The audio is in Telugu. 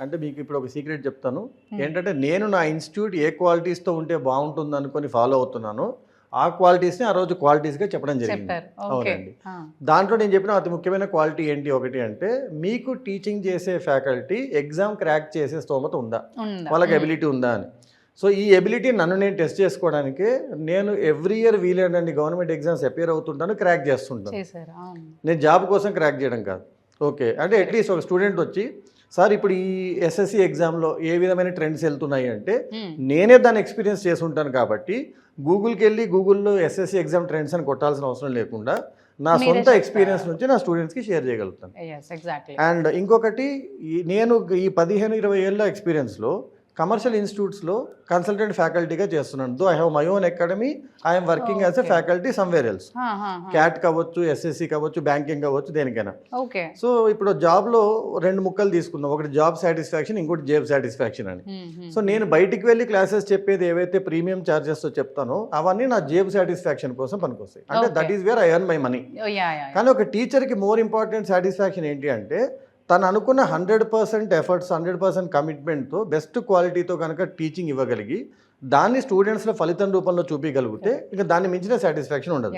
అంటే మీకు ఇప్పుడు ఒక సీక్రెట్ చెప్తాను. ఏంటంటే నేను నా ఇన్స్టిట్యూట్ ఏ క్వాలిటీస్తో ఉంటే బాగుంటుంది అనుకొని ఫాలో అవుతున్నానో ఆ క్వాలిటీస్ని ఆ రోజు క్వాలిటీస్గా చెప్పడం జరిగింది. అవునండి. దాంట్లో నేను చెప్పిన అతి ముఖ్యమైన క్వాలిటీ ఏంటి ఒకటి అంటే, మీకు టీచింగ్ చేసే ఫ్యాకల్టీ ఎగ్జామ్ క్రాక్ చేసే స్తోమత ఉందా, వాళ్ళకి ఎబిలిటీ ఉందా అని. సో ఈ ఎబిలిటీ నన్ను నేను టెస్ట్ చేసుకోవడానికి నేను ఎవ్రీ ఇయర్ వీలేనండి గవర్నమెంట్ ఎగ్జామ్స్ అపేర్ అవుతుంటాను, క్రాక్ చేస్తుంటాను. నేను జాబ్ కోసం క్రాక్ చేయడం కాదు. ఓకే, అంటే అట్లీస్ట్ ఒక స్టూడెంట్ వచ్చి సార్ ఇప్పుడు ఈ ఎస్ఎస్సి ఎగ్జామ్లో ఏ విధమైన ట్రెండ్స్ వెళ్తున్నాయి అంటే నేనే దాన్ని ఎక్స్పీరియన్స్ చేసి ఉంటాను కాబట్టి గూగుల్కి వెళ్ళి గూగుల్లో ఎస్ఎస్సి ఎగ్జామ్ ట్రెండ్స్ అని కొట్టాల్సిన అవసరం లేకుండా నా సొంత ఎక్స్పీరియన్స్ నుంచి నా స్టూడెంట్స్కి షేర్ చేయగలుగుతాను. అండ్ ఇంకొకటి నేను ఈ 15-20 ఏళ్ళ ఎక్స్పీరియన్స్లో కమర్షియల్ ఇన్స్టిట్యూట్స్లో కన్సల్టెంట్ ఫ్యాకల్టీగా చేస్తున్నాను. Though I have my own academy, I'm working as a faculty somewhere else. Cat కావచ్చు, ఎస్ఎస్సి కావచ్చు, బ్యాంకింగ్ కావచ్చు, దేనికైనా. సో ఇప్పుడు జాబ్లో 2 ముక్కలు తీసుకుందాం, ఒకటి జాబ్ సాటిస్ఫాక్షన్, ఇంకోటి జేబ్ సాటిస్ఫాక్షన్ అని. సో నేను బయటికి వెళ్ళి క్లాసెస్ చెప్పేది ఏవైతే ప్రీమియం ఛార్జెస్తో చెప్తానో అవన్నీ నా జేబ్ సాటిస్ఫాక్షన్ కోసం పనికొస్తాయి. అంటే that is where I earn my money. కానీ ఒక టీచర్కి మోర్ ఇంపార్టెంట్ సాటిస్ఫాక్షన్ ఏంటి అంటే తను అనుకున్న 100% ఎఫర్ట్స్, 100% కమిట్మెంట్తో బెస్ట్ క్వాలిటీతో కనుక టీచింగ్ ఇవ్వగలిగి దాన్ని స్టూడెంట్స్లో ఫలితం రూపంలో చూపించగలిగితే ఇంకా దాన్ని మించిన సాటిస్ఫాక్షన్ ఉండదు.